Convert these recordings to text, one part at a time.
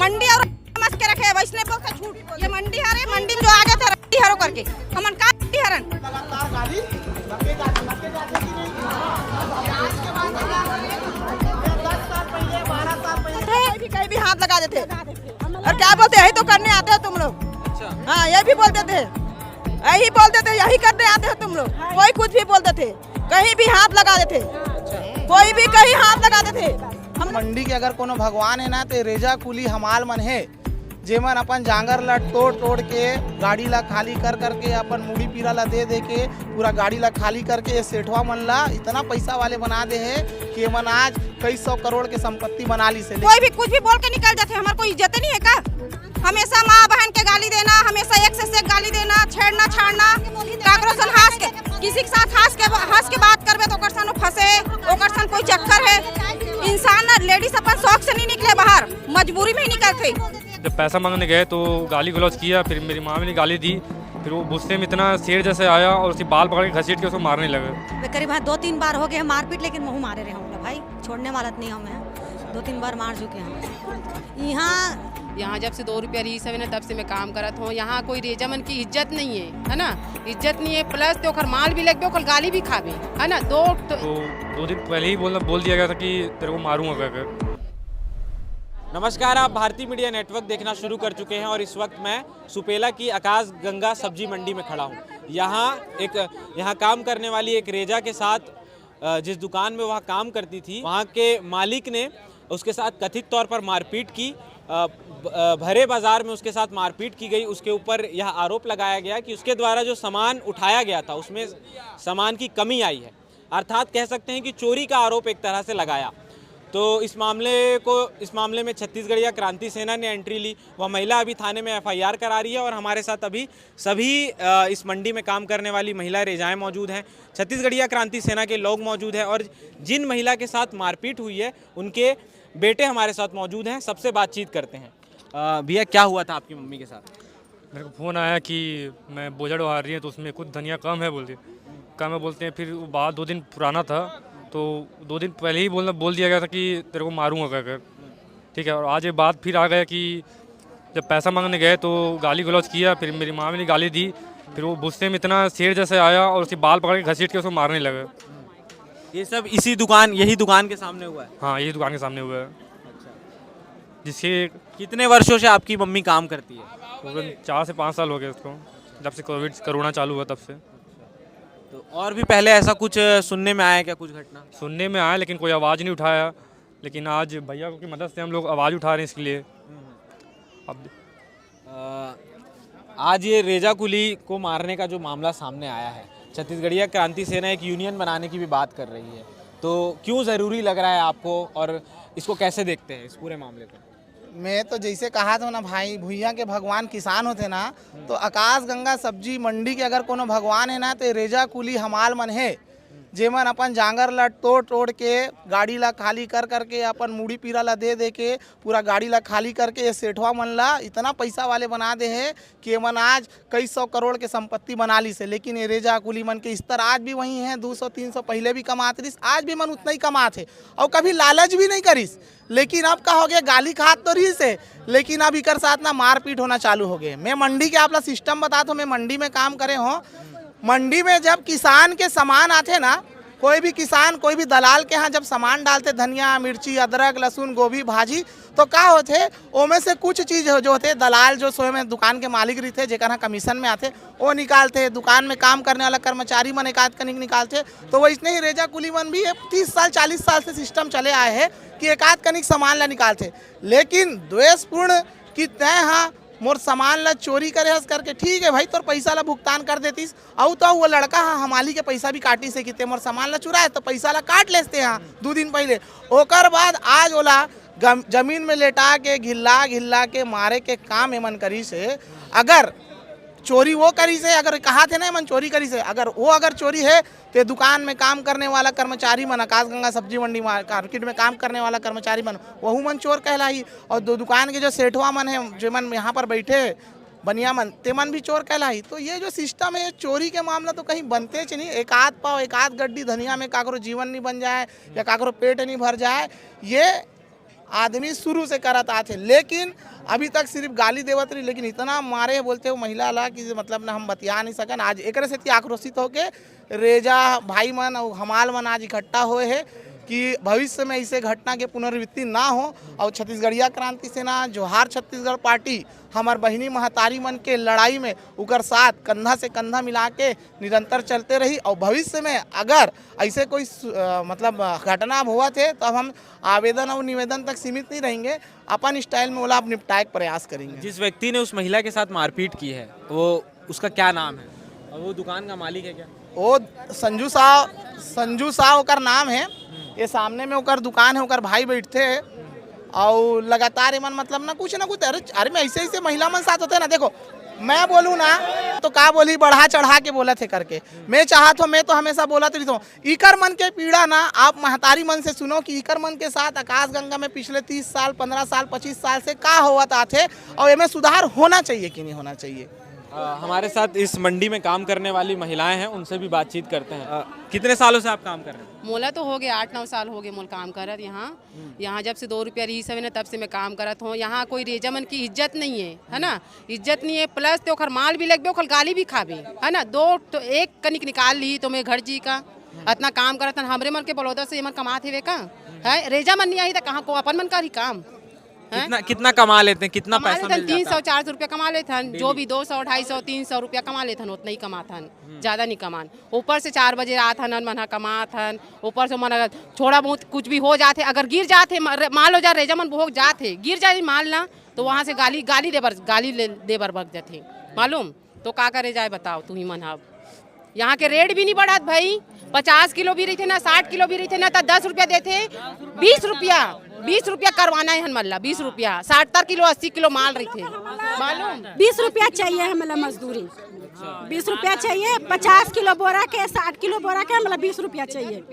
मंडी और मस्त के रखे वैसने बोल के झूठ। ये मंडी हरे मंडी में जो आगे थे रट्टी हरो करके हमन का रट्टी हरन कहीं भी हाथ लगा देते और क्या बोलते यही तो करने आते हो तुम लोग। हाँ ये भी बोलते थे, यही बोलते थे, यही करने आते हो तुम लोग। कोई कुछ भी बोलते थे, कहीं भी हाथ लगा देते, कोई भी कहीं हाथ लगा देते। हम मंडी के अगर कोनो भगवान है ना तो रेजा कुली हमाल मन है जेमन अपन जांगर ला तोड़ तोड़ के गाड़ी ला खाली कर करके अपन मुड़ी पीरा ला दे दे के पूरा गाड़ी ला खाली करके ये सेठवा मन ला इतना पैसा वाले बना दे है कि मन आज कई 100 करोड़ के संपत्ति बना ली से। कोई भी कुछ भी बोल के निकल जाते, हमारे कोई इज्जत नहीं है का? हमेशा माँ बहन के गाली देना, हमेशा एक से एक गाली देना, छेड़ना छाड़ना, काकरोसन हंस के किसी के साथ हंस के बात करबे तो ओकर सन फंसे, ओकर सन कोई चक्कर है। इंसान ना लेडीज अपन शौक से नहीं निकले बाहर, मजबूरी में ही निकलते। जब पैसा मांगने गए तो गाली गलौज किया, फिर मेरी माँ ने गाली दी, फिर वो गुस्से में इतना शेर जैसे आया और उसके बाल पकड़ के घसीट के उसको मारने लगे। करीब 2-3 बार हो गए मारपीट, लेकिन मुँह मारे रहे होंगे भाई, छोड़ने वाला नहीं हमें। 2-3 बार मार चुके हैं। यहाँ जब से 2 रुपया रही सब ने तब से मैं काम करत हूँ। यहाँ कोई रेजामन की इज्जत नहीं है ना, इज्जत नहीं है, प्लस तो ओकर माल भी लगे, ओकर गाली भी खावे है ना। तो 2 दिन पहले ही बोल दिया गया था कि तेरे को मारूंगा कहकर। नमस्कार, आप भारतीय मीडिया नेटवर्क देखना शुरू कर चुके हैं और इस वक्त मैं सुपेला की आकाश गंगा सब्जी मंडी में खड़ा हूँ। यहाँ काम करने वाली एक रेजा के साथ जिस दुकान में वह काम करती थी, वहाँ के मालिक ने उसके साथ कथित तौर पर मारपीट की। भरे बाजार में उसके साथ मारपीट की गई। उसके ऊपर यह आरोप लगाया गया कि उसके द्वारा जो सामान उठाया गया था उसमें सामान की कमी आई है, अर्थात कह सकते हैं कि चोरी का आरोप एक तरह से लगाया। तो इस मामले में छत्तीसगढ़िया क्रांति सेना ने एंट्री ली। वह महिला अभी थाने में FIR करा रही है और हमारे साथ अभी सभी इस मंडी में काम करने वाली महिला रेजाएं मौजूद हैं, छत्तीसगढ़िया क्रांति सेना के लोग मौजूद हैं और जिन महिला के साथ मारपीट हुई है उनके बेटे हमारे साथ मौजूद हैं। सबसे बातचीत करते हैं। भैया, क्या हुआ था आपकी मम्मी के साथ? मेरे को फ़ोन आया कि मैं बोझा उठा रही है तो उसमें कुछ धनिया कम है बोलते हैं। फिर वो बात 2 दिन पुराना था तो 2 दिन पहले ही बोल दिया गया था कि तेरे को मारूंगा कहकर, ठीक है। और आज ये बात फिर आ गया कि जब पैसा मांगने गए तो गाली गलौज किया, फिर मेरी माँ ने गाली दी, फिर वो गुस्से में इतना शेर जैसे आया और उसके बाल पकड़ के घसीट के उसको मारने लगे। ये सब यही दुकान के सामने हुआ है? हाँ, यही दुकान के सामने हुआ है। जिसके कितने वर्षों से आपकी मम्मी काम करती है? तकरीबन 4 से 5 साल हो गए उसको, जब से कोरोना चालू हुआ तब से। तो और भी पहले ऐसा कुछ सुनने में आया क्या, कुछ घटना? सुनने में आया लेकिन कोई आवाज़ नहीं उठाया, लेकिन आज भैया की मदद से हम लोग आवाज़ उठा रहे हैं इसके लिए। अब आज ये रेजा कुली को मारने का जो मामला सामने आया है, छत्तीसगढ़िया क्रांति सेना एक यूनियन बनाने की भी बात कर रही है, तो क्यों ज़रूरी लग रहा है आपको और इसको कैसे देखते हैं इस पूरे मामले को? मैं तो जैसे कहा था ना भाई, भुइया के भगवान किसान होते ना, तो आकाश गंगा सब्जी मंडी के अगर कोनो भगवान है ना तो रेजा कुली हमाल मन है जेमन अपन जांगर ला तोड़ तोड़ के गाड़ी ला खाली कर करके अपन मुड़ी पीरा ला दे दे के पूरा गाड़ी ला खाली करके ये सेठवा मन ला इतना पैसा वाले बना दे है कि मन आज कई 100 करोड़ के संपत्ति बना ली से। लेकिन ये रेजा कुली मन के स्तर आज भी वही है, 200-300 पहले भी कमाते रही, आज भी मन उतना ही कमाते और कभी लालच भी नहीं करीस। लेकिन अब का हो गया, गाली खात तो रही से, लेकिन अब इकर साथ ना मारपीट होना चालू हो गए। मैं मंडी के आपला सिस्टम बता दो, मैं मंडी में काम करे हो। मंडी में जब किसान के सामान आते ना, कोई भी किसान कोई भी दलाल के यहाँ जब सामान डालते, धनिया मिर्ची अदरक लहसुन गोभी भाजी, तो का होते ओमे से कुछ चीज़ जो होते दलाल जो स्वयं दुकान के मालिक रहते जेकर कमीशन में आते वो निकालते, दुकान में काम करने वाला कर्मचारी मन एक आध कनिक निकालते। तो वैसने ही रेजा कुली मन भी 30 साल 40 साल से सिस्टम चले आए हैं कि एक आध कनिक सामान ला निकालते। लेकिन द्वेषपूर्ण कि तय हाँ मोर सामान ला चोरी करे हस करके, ठीक है भाई तोर पैसा ला भुगतान कर देतीस, और तो वो लड़का हाँ हमाली के पैसा भी काटी से कि मोर सामान ला चुराए तो पैसा ला काट लेते हैं 2 दिन पहले। ओकर बाद आज ओला जमीन में लेटा के घिल्ला के मारे के काम एमन करी से। अगर चोरी वो करी से, अगर कहा थे ना मन चोरी करी से, अगर चोरी है तो दुकान में काम करने वाला कर्मचारी मन, आकाश गंगा सब्जी मंडी मार्केट में काम करने वाला कर्मचारी मन, वहू मन चोर कहलाई। और दुकान के जो सेठवा मन है जो मन यहाँ पर बैठे बनिया मन, ते मन भी चोर कहलाई। तो ये जो सिस्टम है चोरी के मामला तो कहीं बनते नहीं। एक आध पाव एक आध गड्डी धनिया में काकरो जीवन नहीं बन जाए या काकरो पेट नहीं भर जाए, ये आदमी शुरू से करत आते, लेकिन अभी तक सिर्फ गाली देवत रही, लेकिन इतना मारे बोलते हो महिला ला कि मतलब ना हम बतिया नहीं सकन। आज एक से आक्रोशित होके रेजा भाई मन और हमाल मन आज इकट्ठा हुए है कि भविष्य में ऐसे घटना के पुनरावृत्ति ना हो। और छत्तीसगढ़िया क्रांति सेना जोहार छत्तीसगढ़ पार्टी हमार बहिनी महतारी मन के लड़ाई में उकर साथ कंधा से कंधा मिला के निरंतर चलते रही। और भविष्य में अगर ऐसे कोई मतलब घटना हुआ थे तो अब हम आवेदन और निवेदन तक सीमित नहीं रहेंगे, अपन स्टाइल में बोला आप निपटाए का प्रयास करेंगे। जिस व्यक्ति ने उस महिला के साथ मारपीट की है वो उसका क्या नाम है और वो दुकान का मालिक है क्या? वो संजू साव ओकर नाम है। ये सामने में ओकर दुकान है, ओकर भाई बैठते हैं और लगातार मन मतलब ना कुछ अरे मैं ऐसे महिला मन साथ होते हैं ना। देखो मैं बोलूँ ना तो का बोली बढ़ा चढ़ा के बोला थे करके, मैं चाहत हूँ मैं तो हमेशा बोला रही हूँ। इकर मन के पीड़ा ना आप महतारी मन से सुनो कि इकर मन के साथ आकाशगंगा में पिछले 30 साल 15 साल 25 साल से का हुआ थे और इनमें सुधार होना चाहिए कि नहीं होना चाहिए। हमारे साथ इस मंडी में काम करने वाली महिलाएं हैं, उनसे भी बातचीत करते हैं। कितने सालों से आप काम कर रहे हैं? मोला तो हो गया 8-9 साल हो गए मोल काम करत यहाँ जब से 2 रुपया रही सब तब से मैं काम करत हूँ। यहाँ कोई रेजामन की इज्जत नहीं है ना, इज्जत नहीं है। प्लस तो ओखर माल भी लगबे, ओखर गाली भी खाबे है ना। 2 तो 1 कनिक निकाल ली तो मैं घर जी का इतना काम करत हन। हमरे मन के बलौदा से मन कमाते हुए का है, रेजामन नहीं आई तो कहाँ को अपन मन का ही काम। कितना कमा लेते हैं, कितना पैसा मिल जाता है? 300-400 रुपया कमा लेते हैं, जो भी 200-250-300 रुपया कमा लेते हैं, उतना ही कमाते हैं, ज़्यादा नहीं कमान। ऊपर से 4 बजे आते हैं मन कमाते हैं, ऊपर से मन अगर थोड़ा बहुत कुछ भी हो जाते, अगर गिर जाते मान लो जा रेजामन भोग जाते गिर जाए माल ना तो वहाँ से गाली देबर बग जाते मालूम। तो का करे जाए बताओ तू ही मन। अब यहाँ के रेट भी नहीं बढ़त भाई, 50 किलो भी रही थे ना 60 किलो भी रही थे ना तो 10 रुपया देते, 20 रुपया करवाना है हमारा 20 रुपया। 60 किलो 80 किलो माल रही थे मालूम। 20 रुपया चाहिए हमें मजदूरी, 20 रुपया चाहिए। 50 किलो बोरा के 60 किलो बोरा के हमें 20 रुपया चाहिए।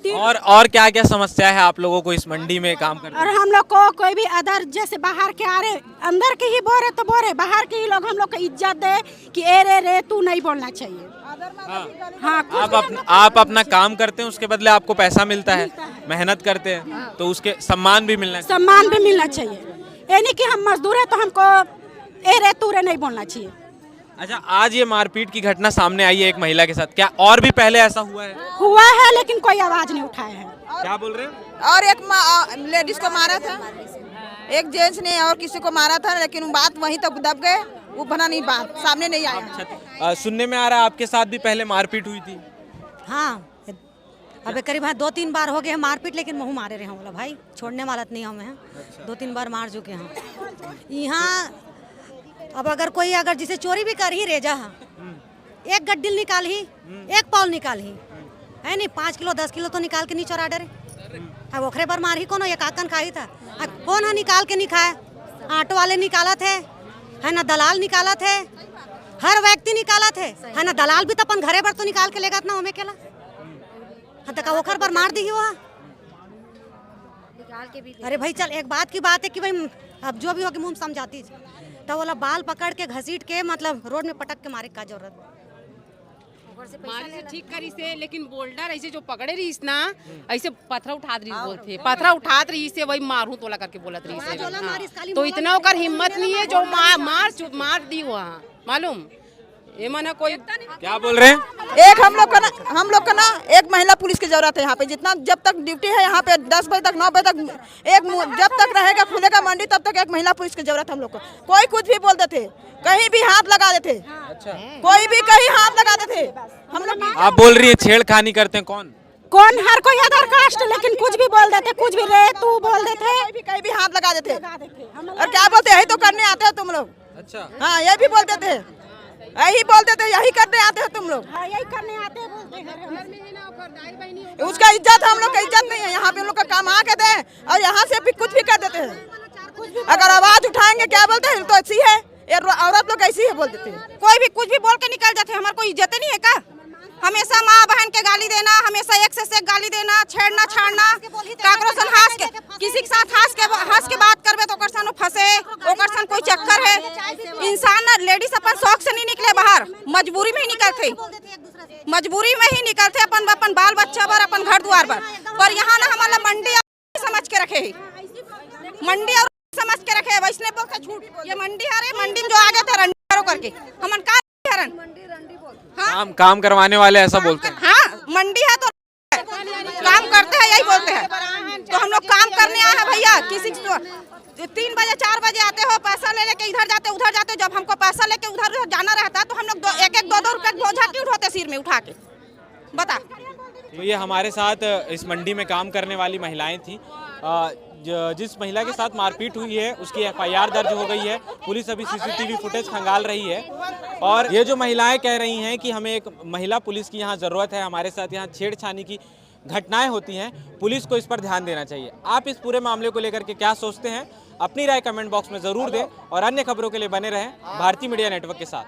और क्या क्या समस्या है आप लोगों को इस मंडी में काम करने? और हम लोग को कोई भी अदर जैसे बाहर के आ रहे, अंदर के ही बोरे तो बोरे, बाहर के ही लोग हम लोग को इज्जत दे कि ए रे तू नहीं बोलना चाहिए। हाँ, आप अपना काम करते हैं उसके बदले आपको पैसा मिलता है, मेहनत करते हैं तो उसके सम्मान भी मिलना चाहिए। ये नहीं कि हम मजदूर है तो हमको ए रे तू रे नहीं बोलना चाहिए। अच्छा, आज ये मारपीट की घटना सामने आई है एक महिला के साथ, क्या और भी पहले ऐसा हुआ है? लेकिन कोई आवाज नहीं उठाया है। क्या बोल रहे हैं? और एक लेडीज को मारा था, एक जेंट्स ने और किसी को मारा था, लेकिन वो बात वहीं तक दब गए, वो बना नहीं, बात सामने नहीं आया। सुनने में आ रहा है आपके साथ भी पहले मारपीट हुई थी? हाँ, अब करीब 2-3 बार हो गए हैं मारपीट, लेकिन मुँह मारे रहे बोला भाई, छोड़ने वाला नहीं हमें हैं। 2-3 बार मार चुके हैं यहाँ। अब अगर कोई जिसे चोरी भी कर ही रेजा है, एक गड्डिल निकाल ही, एक पौल निकाल ही है नहीं, 5 किलो 10 किलो तो निकाल के नहीं चोरा डरे। अब ओखरे पर मार ही कौन ये काकन खाई था, कौन है निकाल के नहीं खाए? ऑटो वाले निकाला थे है ना, दलाल निकाला थे, हर व्यक्ति निकाला थे है ना। दलाल भी तो अपन घरे पर तो निकाल के लेगा ना, हमें केला तो ओखर पर मार दी हुआ। अरे भाई चल, एक बात की बात है कि भाई अब जो भी हो कि मुँह समझाती तो बोला बाल पकड़ के घसीट के मतलब रोड में पटक के मारे का जरूरत मारे से ठीक करी से, लेकिन बोल्डर ऐसे जो पकड़े रही ना ऐसे पत्थर उठा रही बोलते, पत्थर उठा रही से वही मारू तोला करके बोलत रही से। हाँ। तो इतना ओकर हिम्मत नहीं है जो मार दी वहाँ मालूम। ये मना कोई क्या बोल रहे हैं? एक हम लोग का ना एक महिला पुलिस की जरूरत है यहाँ पे। जितना जब तक ड्यूटी है यहाँ पे 10 बजे तक 9 बजे तक जब तक रहेगा खुलेगा मंडी तब तक एक महिला पुलिस की जरूरत है हम लोग को। कोई कुछ भी बोलते थे, कहीं भी हाथ लगा देते। अच्छा। कोई भी कहीं हाथ लगा देते हम लोग। आप बोल रही है छेड़खानी करते हैं कौन? हर कोई अदर कास्ट, लेकिन कुछ भी बोल देते, कुछ भी रे तू बोल देते, कहीं भी हाथ लगा देते। और क्या बोलते यही तो करने आते हो तुम लोग। अच्छा। हाँ, ये भी बोलते थे, यही बोलते थे, यही करने आते हो तुम लोग। यही करने आते हैं बोलते हैं। उसका इज्जत हम लोग का इज्जत नहीं है यहाँ पे। हम लोग का काम आके दे और यहाँ से भी कुछ भी कर देते हैं। अगर आवाज उठाएंगे क्या बोलते हैं तो ऐसी है, ये औरत लोग ऐसी है बोल देते हैं। कोई भी कुछ भी बोल के निकल जाते हैं, हमारे कोई इज्जत नहीं है का? हमेशा माँ बहन के गाली देना, हमेशा एक से एक गाली देना, छेड़ना छाड़ना, काकरोसन किसी के साथ हंस के बात करबे तो ओकर सन फंसे, ओकर सन कोई चक्कर है। इंसान ना लेडीज अपन शौक से नहीं निकले बाहर, मजबूरी में ही निकलते, मजबूरी में ही निकलते अपन बाल बच्चा पर, अपन घर द्वार पर। पर यहाँ ना हमारा मंडी समझ के रखे है, मंडी और समझ के रखे है। वैष्णव बोल के झूठ, ये मंडी है रे, मंडी में जो आगे थे रंडी करके हमन का हरन काम करवाने वाले ऐसा बोलते हैं। हाँ, मंडी है तो काम करते हैं, यही बोलते हैं। तो हम लोग काम करने आए हैं भैया। किसी 3 बजे 4 बजे आते हो, पैसा ले लेके इधर जाते उधर जाते। जब हमको पैसा लेके उधर जाना रहता तो हम लोग 1-1 2-2 रुपए बोझा क्यों उठाते सिर में उठा के, बता। तो ये हमारे साथ इस मंडी में काम करने वाली महिलाएं थी। जिस महिला के साथ मारपीट हुई है उसकी FIR दर्ज हो गई है। पुलिस अभी CCTV फुटेज खंगाल रही है। और ये जो महिलाएं कह रही हैं कि हमें एक महिला पुलिस की यहाँ ज़रूरत है, हमारे साथ यहाँ छेड़छानी की घटनाएं होती हैं, पुलिस को इस पर ध्यान देना चाहिए। आप इस पूरे मामले को लेकर के क्या सोचते हैं, अपनी राय कमेंट बॉक्स में ज़रूर दें और अन्य खबरों के लिए बने रहें भारतीय मीडिया नेटवर्क के साथ।